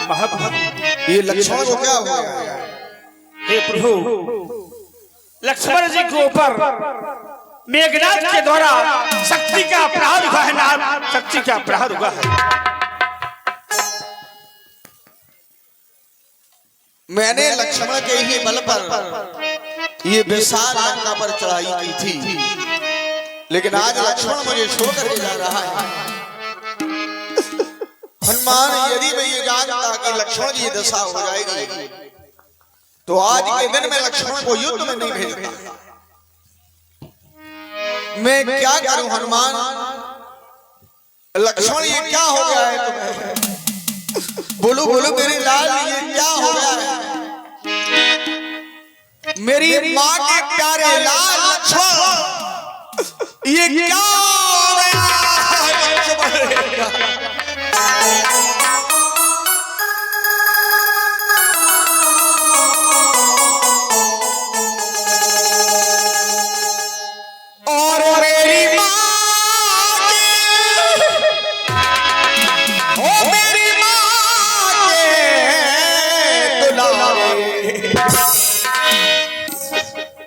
ये लक्ष्मण को क्या हो गया? हे प्रभु, लक्ष्मण जी के ऊपर मेघनाथ के द्वारा शक्ति का प्रहार हुआ है। नाथ, शक्ति का प्रहार हुआ है। मैंने लक्ष्मण के ही बल पर ये विशाल लंका पर चढ़ाई की थी, लेकिन आज लक्ष्मण मुझे छोड़ करके जा रहा है। हनुमान, यदि मैं ये जानता कि लक्ष्मण की दशा हो जाएगी तो आज के दिन में लक्ष्मण को युद्ध में नहीं भेजता। मैं क्या करूं हनुमान? लक्ष्मण, ये क्या हो गया है तुम्हें? बोलो बोलो मेरे लाल, ये क्या हो गया है? मेरी माँ के प्यारे लाल लक्ष्मण, ये क्या हो गया?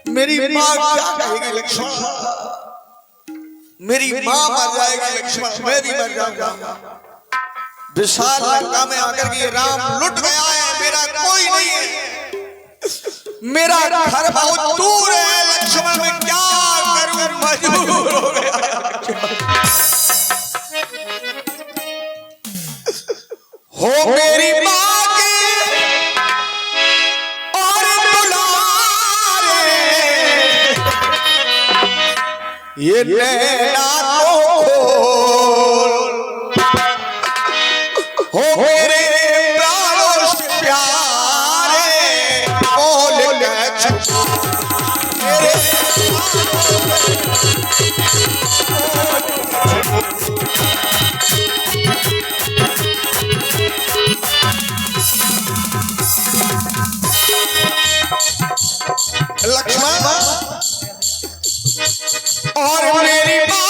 मेरी माँ क्या कहेगी लक्ष्मण? मेरी माँ मर जाएगी लक्ष्मण, मैं भी मर जाऊंगा। विशाल लंका में आकर के राम लुट गया है, मेरा कोई नहीं है, मेरा घर बहुत दूर है लक्ष्मण, मैं क्या करूं? मजबूर हो गया। हो मेरी माँ ये नैना तो खोल, हो मेरे प्राणों से प्यारे, बोल मेरे लक्ष्मण और मेरी माँ,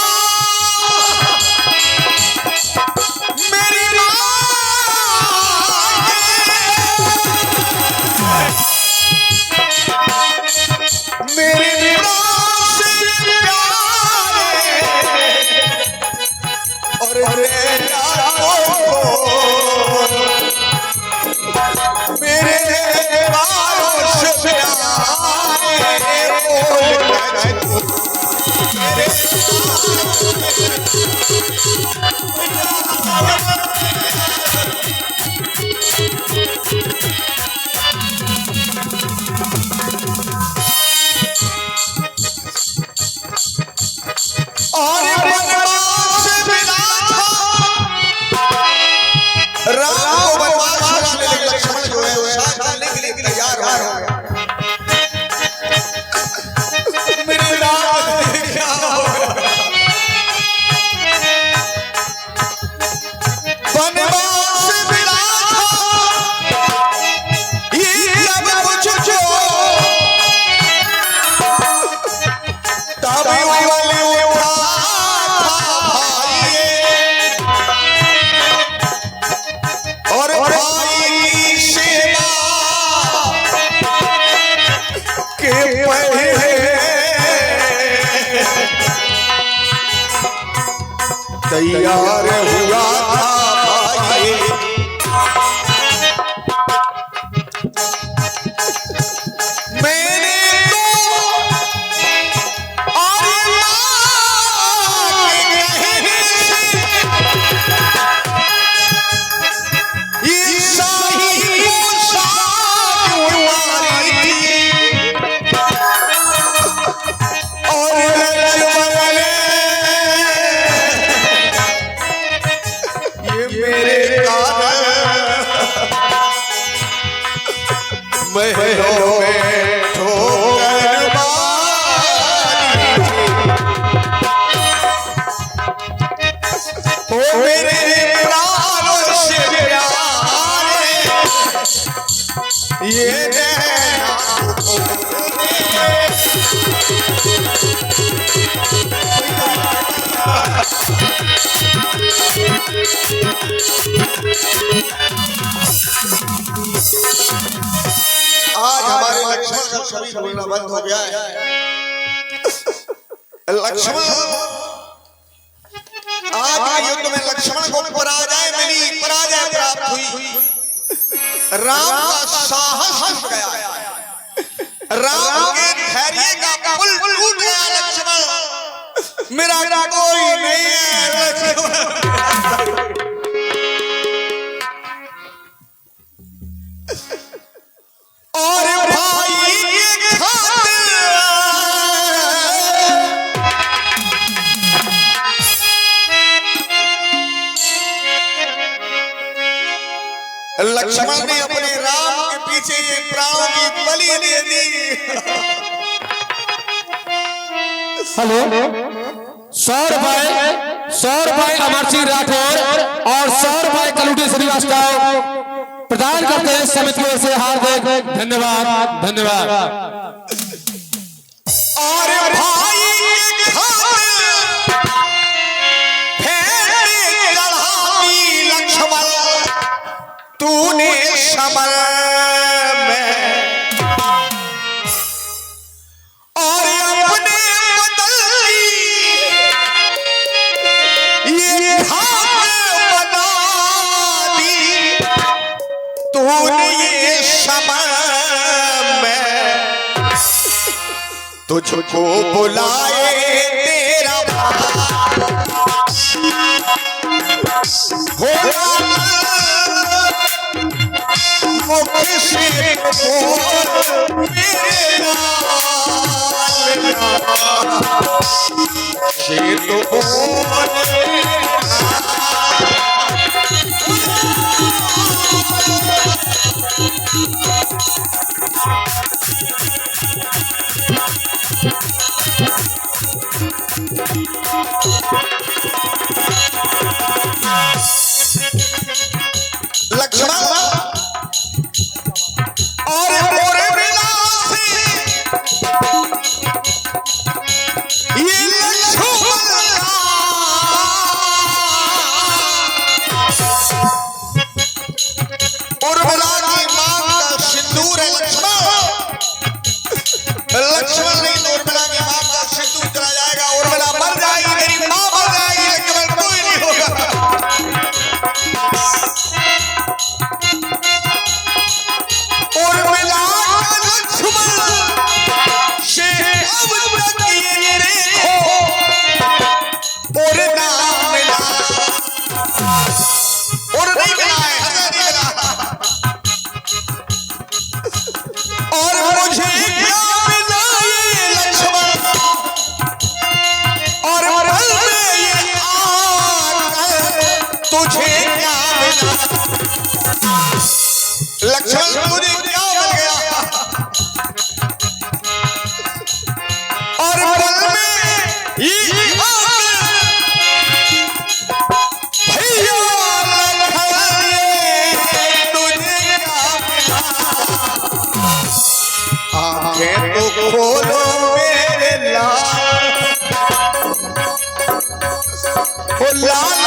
मेरी माँ मेरी माँ से प्यारे और मेरा मेरे बालों से प्यारे, और वनवास मिला राम को वनवास मिला, लक्ष्मण जो है साथ जाने के लिए तैयार हो गया। मेरे लाल क्या हो गया? वनवास मिला ये सब कुछ जो तब वाले और भाई सेवा के पहले तैयार हुआ था भाई। मैंने महलों में ठोकर मारी, ओ मेरे प्राणों से प्यारे, ये नैना शरीर बोलना बंद हो गया है। लक्ष्मण आज युद्ध में लक्ष्मण को पराजय मिली, पराजय प्राप्त हुई। राम का साहस हट गया, राम के धैर्य का पुल टूट गया। लक्ष्मण मेरा कोई नहीं है। और भाई के खातिर लक्ष्मण ने अपने राम के पीछे ये प्राणों की बलि दे दी। हेलो, सौर भाई अमर सिंह राठौर और सौर भाई कलुटी श्रीवास्तव प्रदान करते हैं समिति की ओर से हार्दिक धन्यवाद। धन्यवाद। और भाई के खातिर फेर चढ़ावी लक्ष्मण तूने समर में, और अपने बदल ये घाट बना दी तूने ये समय में। तुझको बुलाए तेरा मुख से बोल मेरा शेर तो लक्ष्मण और पूरे विलास ये लक्ष्मण उर्मिला की मां का सिंदूर है। लक्ष्मण नहीं तो उर्मिला की मां का सिंदूर चला जाएगा। उर्मिला मर जाएगी, मेरी मां मर जाएगी, लेकिन कोई नहीं होगा। उर्मिला का लक्ष्मण से अब तक ये देखो और ना मिला, और नहीं मिला है, नहीं मिला। और मुझे क्या मिला ये लक्ष्मण, और पल में ये आकर तुझे क्या मिला। लक्ष्मण तुझे क्या मिल गया, और पल में ये आकर भैया लखन तुझे क्या मिला। आंखें तो खोलो मेरे लाल, ओ लाल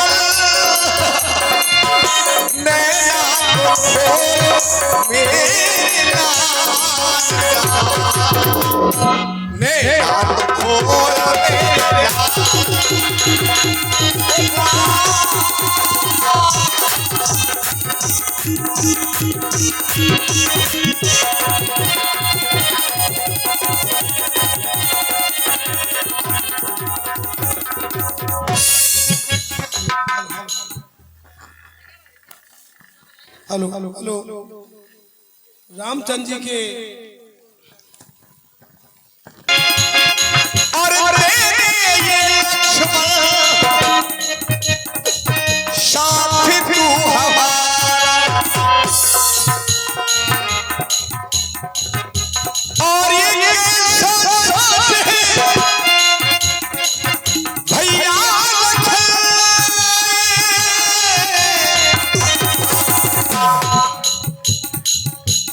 नैना तो खोलो मेरे लाल, नैना तो खोलो मेरे लाल। हेलो हेलो, रामचंद्र जी के और ये लक्ष्मण साथ तू हमारा, और ये साथ भैया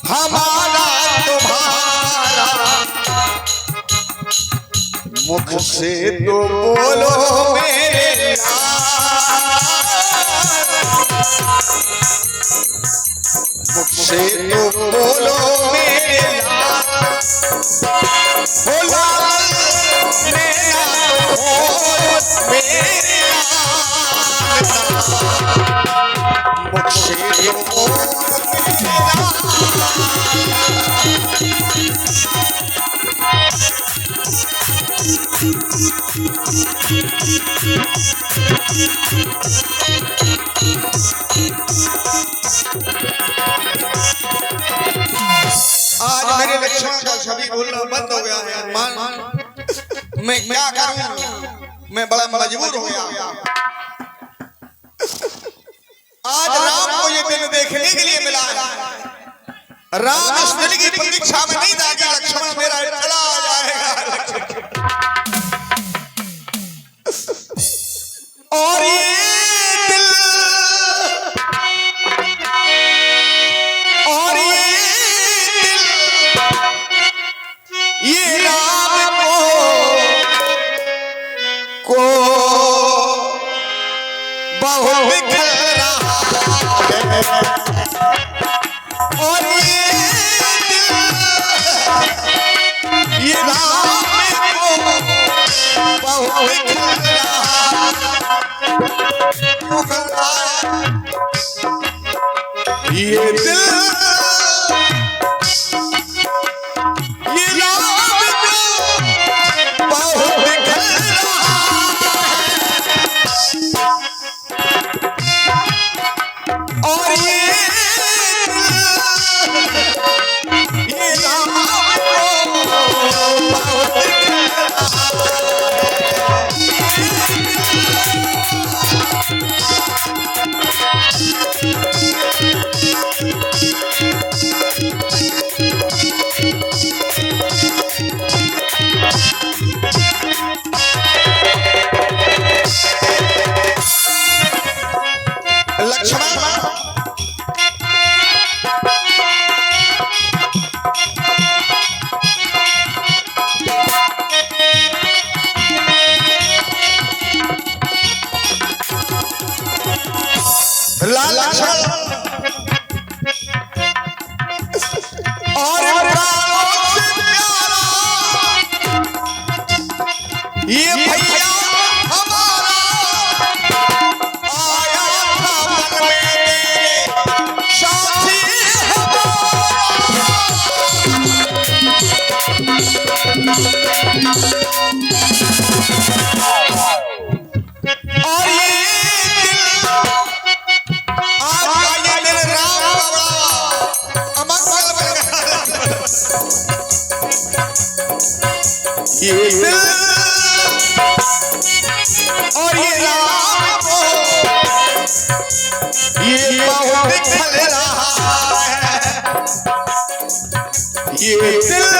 हमारा तुम्हारा, मुख से तो बोलो मेरे मुख से तो बोलो मेरे मुझसे आज मेरे लक्ष्मण का छवि भूलना बंद हो गया है हनुमान। मैं क्या करूं, मैं बड़ा मजबूर हो गया। आज राम को ये दिन देखने के लिए मिला है। राम इस दिन की प्रतीक्षा में नहीं था कि लक्ष्मण मेरा चला जाएगा। और ये दिल ये राम को बहुत खल रहा है। और ये दिल ये राम को बहुत खल रहा है। ये दिल लाल और ये भैया हमारा आया था मन में साथी और ये दिल और ये राम को ये बहुत खल रहा है। ये दिल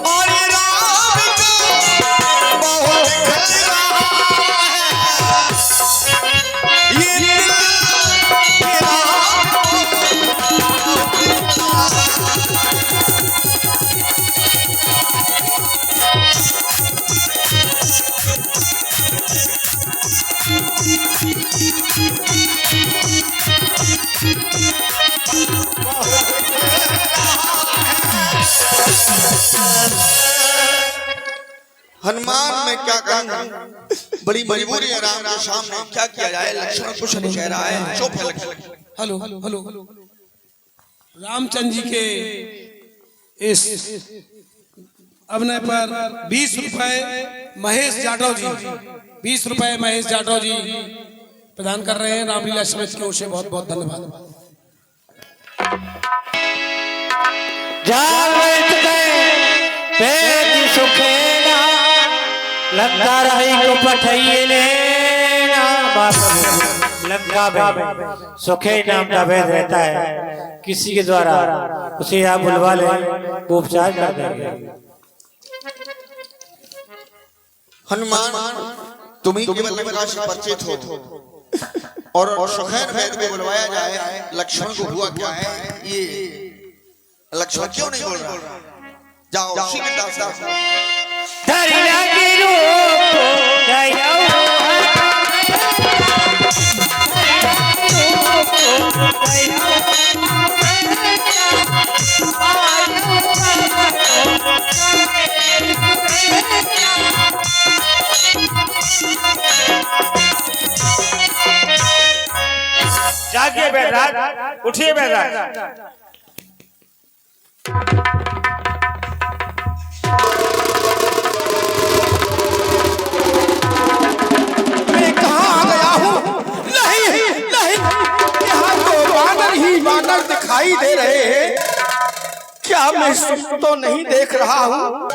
और ये राम को बहुत खल रहा है। ये दिल ये राम हनुमान में क्या कहूं, बड़ी मजबूरी है राम के सामने। क्या किया जाए, लक्ष्मण कुछ नहीं कह रहा है। चुप है Lakshman. Hello hello hello Ramchandra ji के इस अभिनय पर 20 रुपए महेश जाटव जी 20 रुपए महेश जाटव जी प्रदान कर रहे हैं। रामलीला समिति की ओर से बहुत बहुत धन्यवाद। लंका रही को पठइए लेना लंका में सुखे नाम का भेद रहता है। किसी के द्वारा उसे आप बुलवा ले वो उपचार कर देंगे। हनुमान तुम ही केवल लंका से परिचित हो और सुखैन भेद को बुलवाया जाए। लक्ष्मण को हुआ क्या है, ये लक्ष्मण क्यों नहीं बोल रहा? जाओ उसी के दास धरिया की रूप गया बैठिए बैठराज, उठिए बैठराज। मैं कहाँ आ गया हूँ? नहीं नहीं, यहाँ तो बादल ही बादल दिखाई दे रहे हैं। क्या मैं स्वप्न तो नहीं देख रहा हूँ?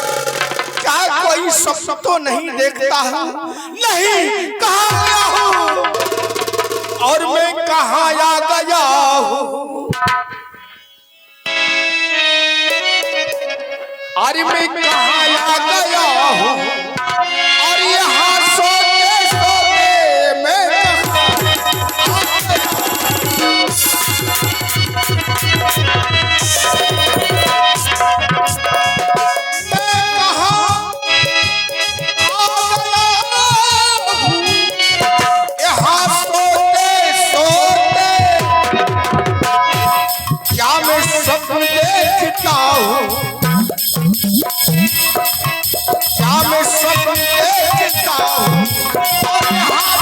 क्या कोई स्वप्न तो नहीं देखता हूँ? नहीं, कहाँ गया हूँ और मैं कहाँ आ गया हूँ? अरे मैं कहाँ आ गया हूँ और यहाँ सोते सोते मैं स्वप्न देखता हूँ? क्या मैं स्वप्न देखता हूँ और यहाँ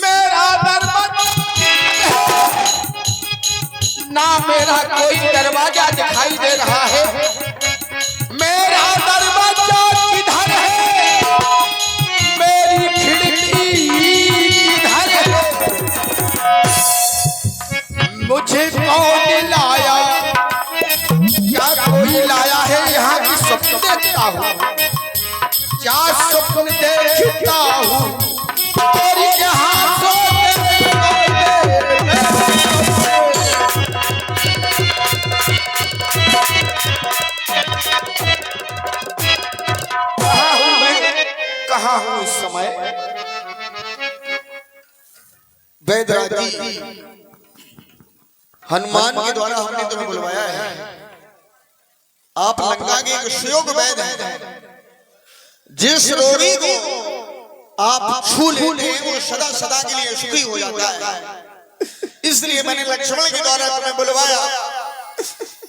मेरा दरवाजा ना, मेरा कोई दरवाजा दिखाई दे रहा है। मेरा दरवाजा किधर है? मेरी खिड़की किधर है? मुझे कौन लाया? क्या कोई लाया है यहाँ की स्वप्न देखता हूँ? क्या स्वप्न देखता हूँ और यहाँ कहाँ हूँ इस समय? बैदराज जी, हनुमान के द्वारा हमने तुम्हें बुलवाया है। आप लंका के एक सुयोग वैद्य हैं। जिस रोगी को आप छू लेते हैं वो सदा सदा के लिए सुखी हो जाता है। इसलिए मैंने लक्ष्मण के द्वारा तुम्हें बुलवाया।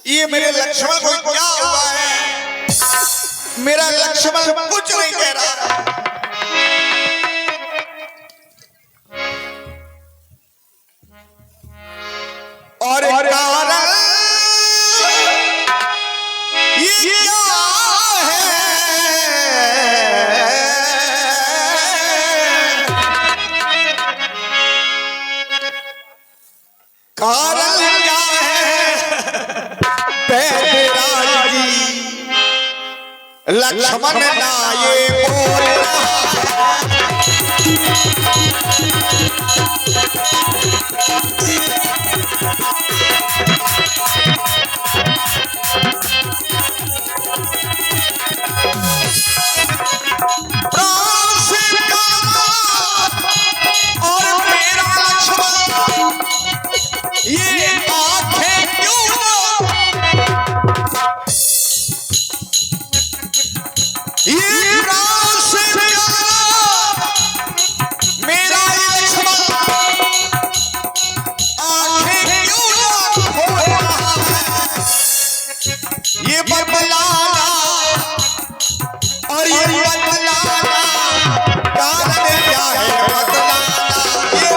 ये मेरे लक्ष्मण को क्या हुआ है? मेरा लक्ष्मण कुछ नहीं कह रहा। और कारण ये क्या है? कारण क्या है? बैदराज जी, लक्ष्मण लाए बोला और मेरा लक्ष्मण ये आंखें क्यों? ये रास मेरा लक्ष्मण आंखें क्यों खोल रहा है? ये बदलाना और ये बदलाना कारण क्या है? बदलाना ये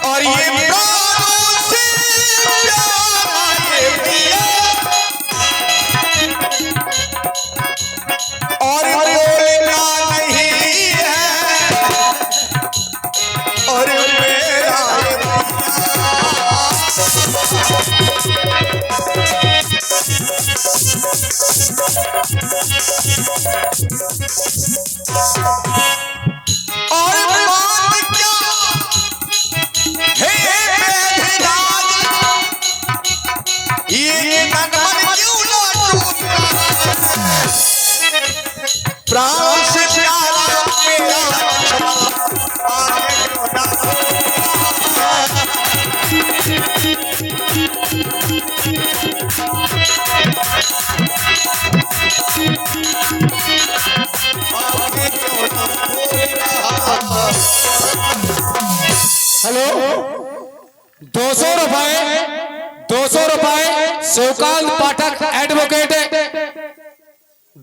और ये प्राणों से प्यारा ये पिया और बोलना नहीं है और मेरा और बात क्या हे बैदराज, ये मन क्यों ना टूटता? प्राण से प्यारा मेरा आगे क्यों ना 200 रुपए शिवकांत पाठक एडवोकेट,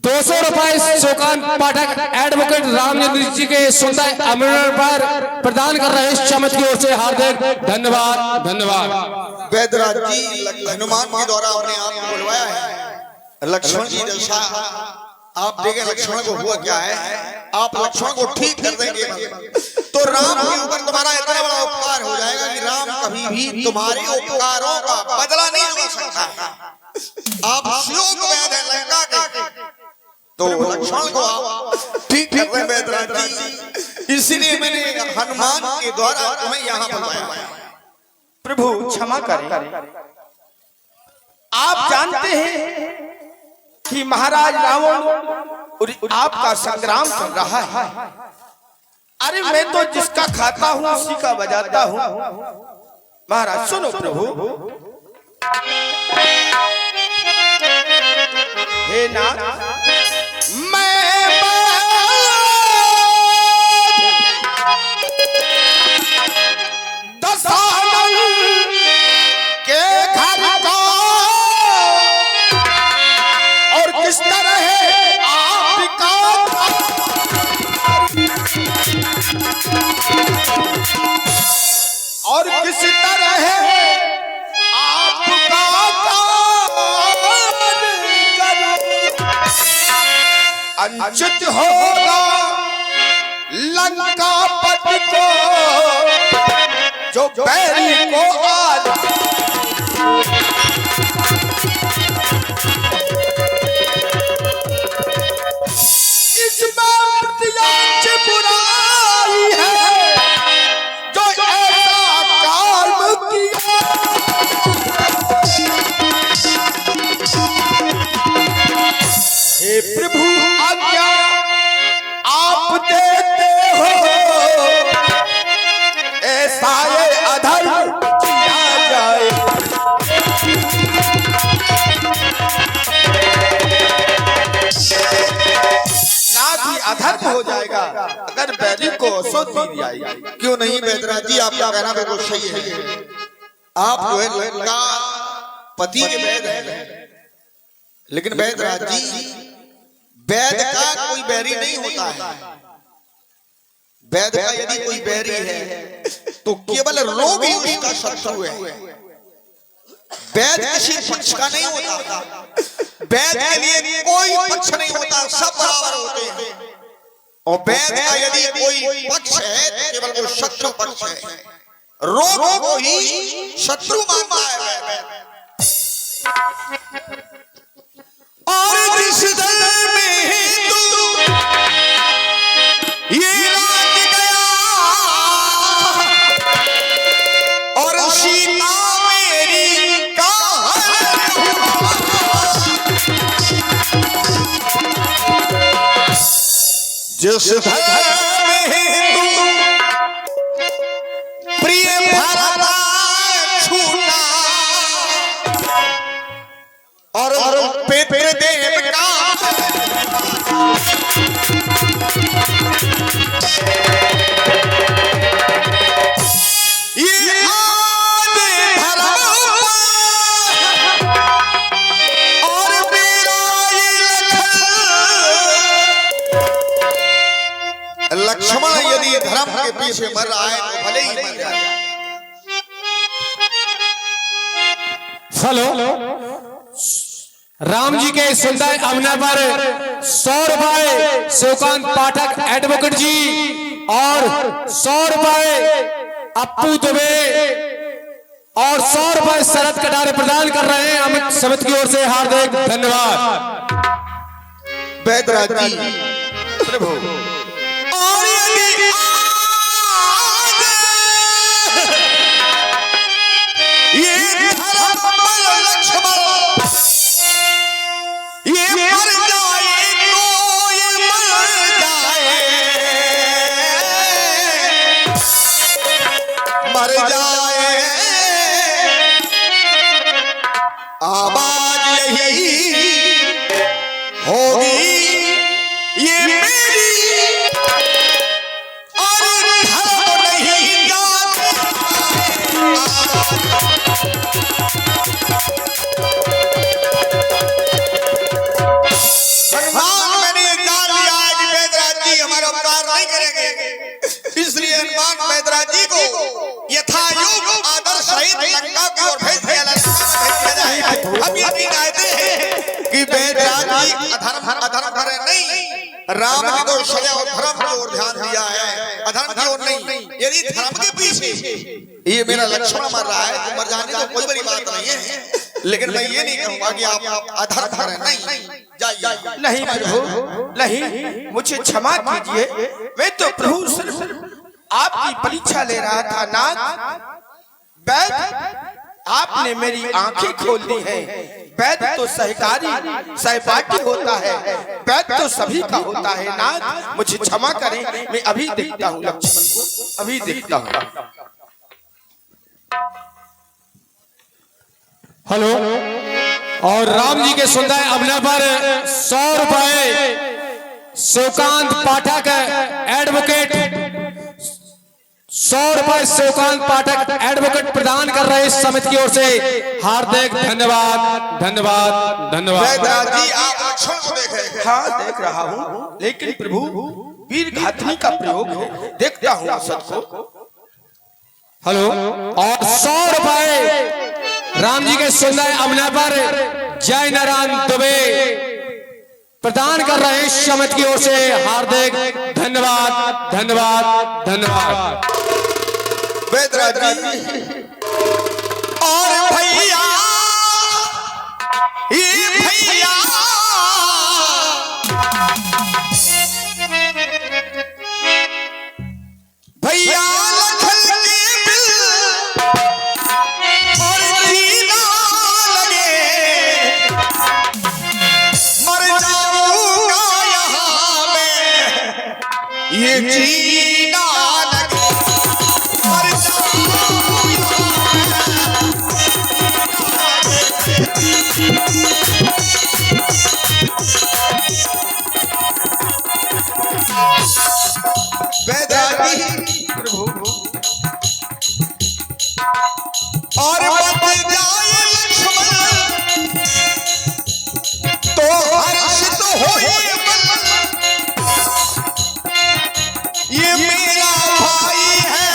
200 रुपए शिवकांत पाठक एडवोकेट रामचंद्र जी के सुंदर अमृत पर प्रदान कर रहे हैं समिति की ओर से हार्दिक धन्यवाद। धन्यवाद। वैद्यराज जी हनुमान के द्वारा हमने आपको बुलवाया है। लक्ष्मण जी जैसा आप देखें लक्ष्मण को हुआ क्या है, आप लक्ष्मण को ठीक कर देंगे तो राम के ऊपर तुम्हारा इतना बड़ा उपकार हो जाएगा कि राम कभी भी तुम्हारे उपकारों का बदला नहीं ले सकता। आप श्लोक वेद है लंका के, तो लक्ष्मण को आप ठीक कर रहे वैद्यराज जी, इसीलिए मैंने हनुमान के द्वारा तुम्हें यहाँ बुलाया। प्रभु क्षमा करें, आप जानते हैं कि महाराज रावण और आपका संग्राम चल रहा है। अरे मैं तो जिसका खाता हूँ उसी का बजाता हूँ। महाराज सुनो प्रभु, हे नाथ मैं दशानन के घर का और किस तरह है आपका और किस तरह है आपका अंचित होगा लंका पति को जो बैरी को आज इसमें प्रतियांश बुराई है जो ऐसा कर्म किया। हे प्रभु आज्ञा आप देते हो, ऐसा ये अधर्म किया जाए। नाथ ही अधर्म हो जाएगा अगर बैरी को सौंप दी जाएगी। क्यों नहीं वैद्यराज जी, आपका कहना बिल्कुल सही है। आप जो है लंका पति के वैद है, लेकिन वैद्यराज जी वैद का कोई बैरी नहीं होता है। वैद का यदि कोई बैरी है तो केवल रोग ही उसका शत्रु है। वैद किसी पक्ष का नहीं होता, वैद के लिए कोई पक्ष नहीं होता, सब बराबर होते हैं। और वैद का यदि कोई पक्ष है तो केवल वो शत्रु पक्ष है, रोग को ही शत्रु मानता है वैद। और जिस दल में तू ये रात गया और सीता मेरी जिस दल में तू प्रिय भरता छूटा और पितृदेव का ये आदि धर्म और मेरा ये लक्ष्मण यदि धर्म के पीछे मर रहा है तो भले ही मर जाए। हेलो, राम जी के सुंदर अवसर पर 100 रुपए शिवकांत पाठक एडवोकेट जी और 100 रुपए अप्पू दुबे और 100 रुपए शरद कटारे प्रदान कर रहे हैं अमित समिति की ओर से हार्दिक धन्यवाद। वैद्यराज जी प्रभु, और यदि ये धर्म लक्ष्मण ये मर जाए तो ये मर जाए, मर जाए आवाज यही होगी ये मेरी, और धर्म नहीं जाते हनुमान मैंने ये जान लिया है कि बैदराज जी हमारा उपकार नहीं करेंगे, इसलिए हनुमान बैदराज जी को यथायोग आदर सहित लंका की ओर भेज दिया जाए। हम ये नहीं चाहते हैं कि बैदराज जी अधर्म करे नहीं, राम जी को सजा और धर्म की ओर ध्यान दिया है, अधर्म की ओर नहीं। यदि धर्म के पीछे ये मेरा लक्ष्मण मर रहा है तो मर जाने तो कोई बड़ी बात नहीं है, लेकिन मैं ये नहीं कहूंगा कि आप अधर्म करें। नहीं, जाइए। नहीं प्रभु, नहीं, मुझे क्षमा कीजिए। मैं तो प्रभु सिर्फ आपकी परीक्षा ले रहा था। नाथ वैद्य, आपने मेरी आंखें खोल दी हैं। वैद्य तो सहकारी सहपाठी होता है, वैद्य तो सभी का होता है। नाथ मुझे क्षमा करें, मैं अभी देखता हूँ लक्ष्मण को, अभी देखता हूँ। हेलो। और राम जी के सुंदर अभिनय पर 100 रुपए शिवकांत पाठक एडवोकेट, 100 रुपए शिवकांत पाठक एडवोकेट प्रदान कर रहे इस समिति की ओर से हार्दिक धन्यवाद, धन्यवाद, धन्यवाद। बैदराज जी आप लक्ष्मण को देख रहे हैं? हाँ देख रहा हूँ, लेकिन प्रभु वीर घातनी का प्रयोग है, देखता हूँ सबको। हेलो। और 100 रुपए राम जी के सुंदर अभिनय पर जय नारायण दुबे प्रदान कर रहे इस समिति की ओर से हार्दिक धन्यवाद, धन्यवाद, धन्यवाद। बैदराज जी और भैया, ये भैया भैया लखन के बिल और जीना लगे, मर जाऊंगा यहाँ में ये जीना लगे, मर बैदराज जी और बच जाए लक्ष्मण तो हर्षित होए मन, ये मेरा भाई है।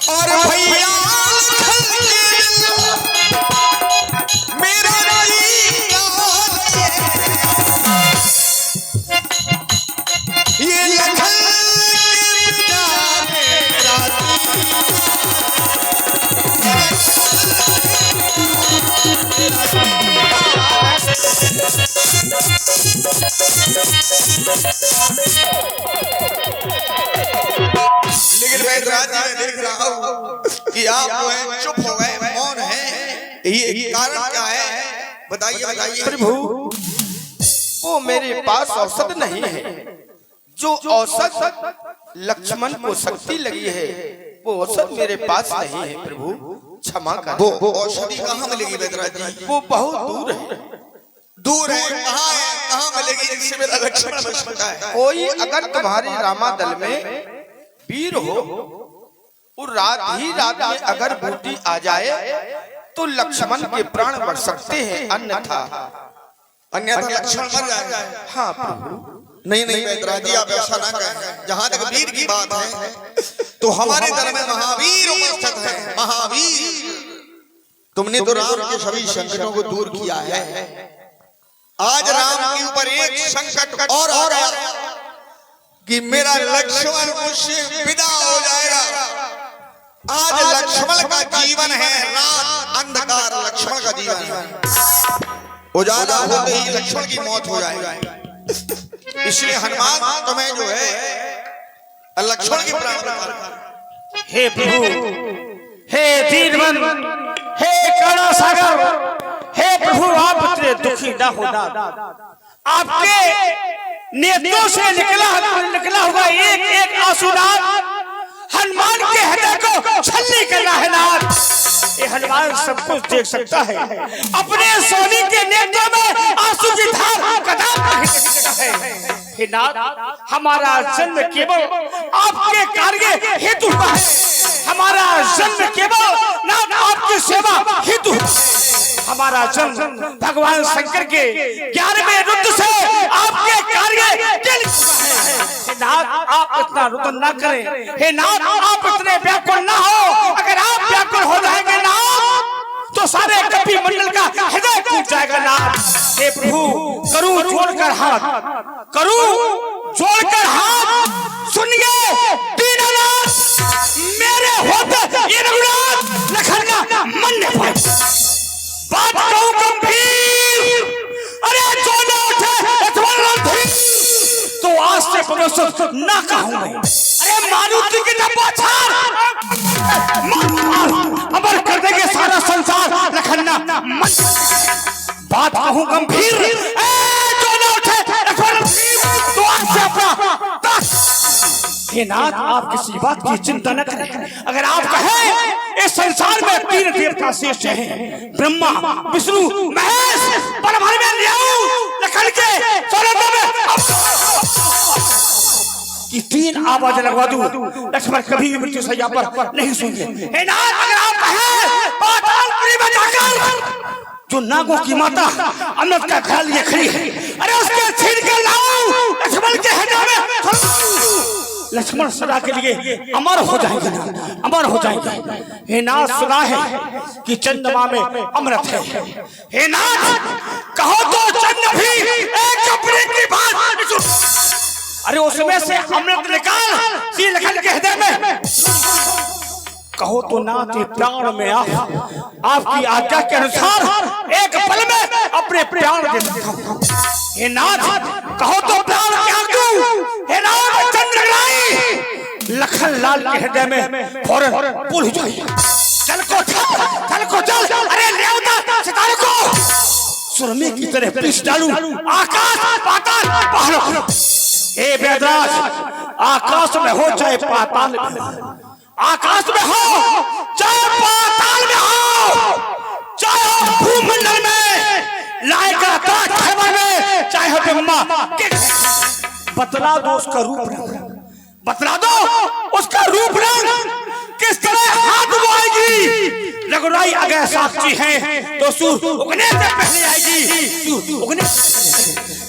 और भैया मेरा ये लखन लेकिन बैदराज जी मैं देख रहा हूँ कि आप जो है चुप हो गए, मौन है, ये कारण क्या है? बताइए बताइए। प्रभु वो मेरे पास औषध नहीं है, जो औषध लक्ष्मण को शक्ति लगी है वो औषध मेरे पास नहीं है। प्रभु क्षमा कर। वो औषधि कहाँ मिलेगी बैदराज जी? वो बहुत दूर है। दूर है? कहाँ है? कहाँ मिलेगी जिससे मेरा लक्ष्मण बच सकता है? कोई अगर तुम्हारे रामादल में वीर हो और रात ही रात में अगर बूटी आ जाए तो लक्ष्मण के प्राण बढ़ सकते हैं, अन्यथा लक्ष्मण मर जाएगा। हाँ प्रभु। नहीं नहीं बैदराज जी आप ऐसा ना कहें। जहाँ तक वीर की बात है तो हमारे दल में महावीर उपस्थित है। महावीर, तुमने तो राम के सभी संकटों को दूर किया है। आज राम के ऊपर एक संकट और आ गया कि मेरा लक्ष्मण मुझसे विदा हो जाएगा। आज लक्ष्मण का जीवन है रात, अंधकार लक्ष्मण का जीवन है। उजाला होते ही लक्ष्मण की मौत हो जाएगी। इसलिए हनुमान तुम्हें जो है लक्ष्मण की प्राण बचा। हे प्रभु, हे वीरवन, हे करुणा सागर, हे प्रभु आप इतने दुखी ना होना। आपके नेत्रों से निकला होगा एक एक आंसू नाथ हनुमान के हृदय को छलनी कर रहा है नाथ। ये हनुमान सब कुछ देख सकता है। अपने सोनी के नेत्र में आंसू की धार कदम है। हे नाथ, हमारा जन्म केवल आपके कार्य हेतु हुआ है। हमारा जन्म केवल नाथ आपकी सेवा हेतु है। हमारा जन्म भगवान शंकर के 11वें रुद्र से आपके कार्य के लिए हुआ है। हे नाथ, आप इतना रुदन ना करें। हे नाथ, आप इतने व्याकुल ना हो। अगर आप व्याकुल हो जाएंगे नाथ, तो सारे कपि मंडल का हृदय टूट जाएगा नाथ। हे प्रभु, करूं जोड़कर हाथ, करूं जोड़कर हाथ, सुनिए दीनानाथ, मेरे होते ये रघुनाथ लखन का मन न पाए। बात कहूं गंभीर, अरे जो न उठे तो आज से भरोसा ना कहूं मैं। अरे मारुति की डब्बा अमर कर देंगे सारा संसार लखन्ना मन। बात कहूं गंभीर, जो न उठे तो आज से अपना। हे नाथ, आप किसी बात की चिंता न करें। अगर आप कहें इस संसार में 3 देवता शेष हैं, ब्रह्मा विष्णु महेश, परमात्मा में ले आओ लखन के स्वरूप में कि 3 आवाज लगवा दूं, लक्ष्मण कभी भी मृत्यु सैया पर नहीं सुनेंगे। हे नाथ, अगर आप कहें पातालपुरी में जाकर जो नागों की माता अमृत का ख्याल लिए खड़ी है, अरे उसके छीन कर लाओ लक्ष्मण के हृदय में। लक्ष्मण सदा के लिए अमर हो जाएंगे, अमर हो जाएंगे। हे नाथ, सुना है कि चंद्रमा में अमृत है। हे नाथ, कहो तो चंद्र भी एक कपड़े की बात, अरे उसमें से अमृत निकाल श्री लखन के हृदय में। कहो तो नाथ, प्राण में आपकी आज्ञा के अनुसार एक पल में अपने प्राण दे सकता हूं। हे नाथ, कहो तो प्राण त्याग दूं। हे नाथ, चंद्रलाई लखन लाल के हृदय में फौरन पुल हो जाइए। चल को चल, अरे ले उतार सितारे को सुरमे की तरह पीस डालूं आकाश पाताल पहाड़ों। हे वेदराज, आकाश में हो चाहे पाताल में, आकाश में हो चाहे पाताल में हो, चाहे भूमंडल में, लायका में, चाहे ब्रह्मा के, बतला दो उसका रूप रंग, बतला दो उसका रूप रंग किस तरह हाथ उगाएगी। रघुराई अगर साक्षी है तो सूर उगने से पहले आएगी। उगने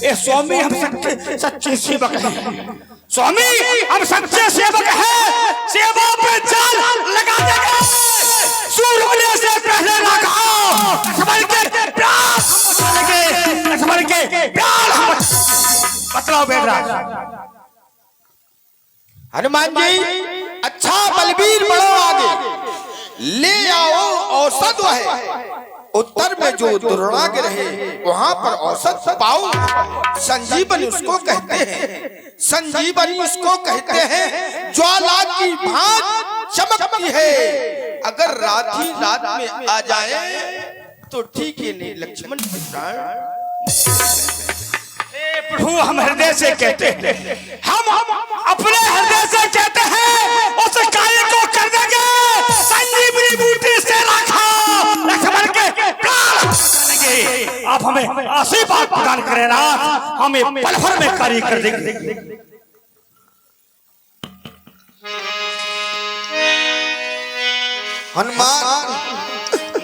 ए स्वामी, हम सच्चे सेवक हैं। स्वामी, हम सच्चे सेवक हैं। सेवा पे जान लगा देंगे। सूर उगने से पहले लगाओ लक्ष्मण के प्राण लगे, लक्ष्मण के प्राण हम। बतलाओ बेदराज। हनुमान जी, अच्छा बलबीर बढ़ो आगे, ले आओ औसत है। उत्तर में जो दुर्णाग्र है वहां पर औसत पाओ। संजीवनी उसको कहते हैं, संजीवनी उसको कहते हैं ज्वाला की भांति चमकती है। अगर रात ही रात में आ जाए तो ठीक है, नहीं लक्ष्मण के प्राण। प्रभु, हम हृदय से कहते हैं, हम अपने हृदय से कहते हैं, उस कार्य को कर देंगे। संजीवनी बूटी से रखा लक्ष्मण के प्राण देंगे। आप हमें आशीर्वाद प्रदान करें नाथ, हमें पल भर में कार्य कर देंगे। हनुमान,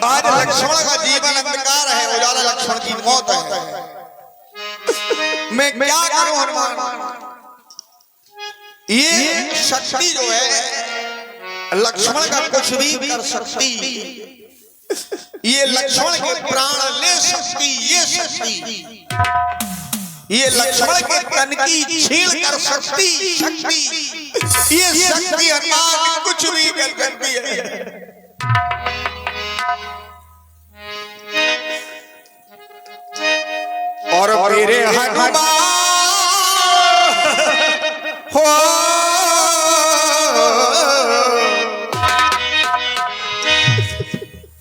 आज लक्ष्मण का जीवन अंधकार है, उजाला लक्ष्मण की मौत है। मैं क्या करूं हनुमान? ये शक्ति जो है लक्ष्मण का कुछ भी कर सकती, ये लक्ष्मण के प्राण ले सकती, ये शक्ति, ये लक्ष्मण के तन की छीन कर सकती शक्ति, ये शक्ति हनुमान कुछ भी कर सकती है। और मेरे हनुमान हो,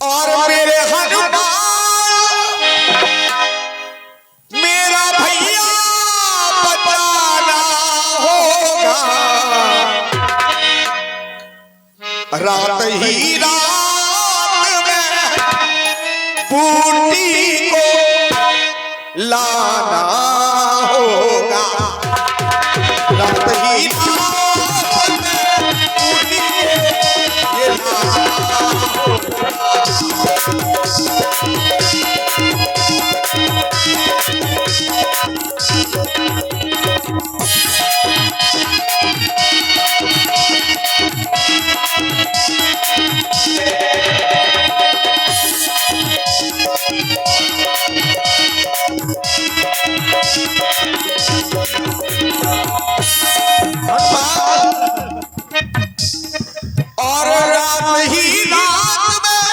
और मेरे हनुमान मेरा भैया बचाना होगा। रात ही रात बूटी को लाना होगा। रात ही रात में बूटी ये लाना और रात ही रात में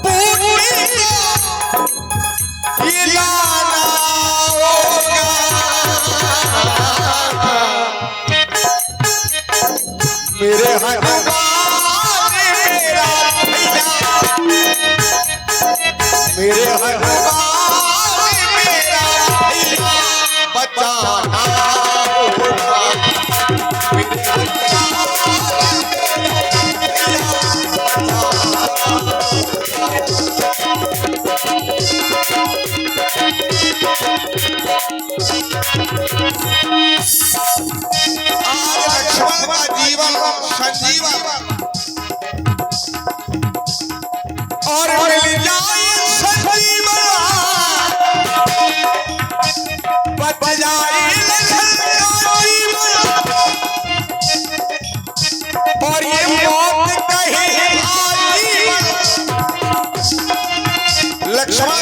बूटी को ये लाना होगा। मेरे हनुमान मेरा भैया, मेरे हनुमान मेरा भैया बचाना होगा। मेरे आज लक्ष्मण का जीवन संजीवन और मिल जाए संजीवन, बच जाए लक्ष्मण का जीवन और ये मौत कहे आजीवन। लक्ष्मण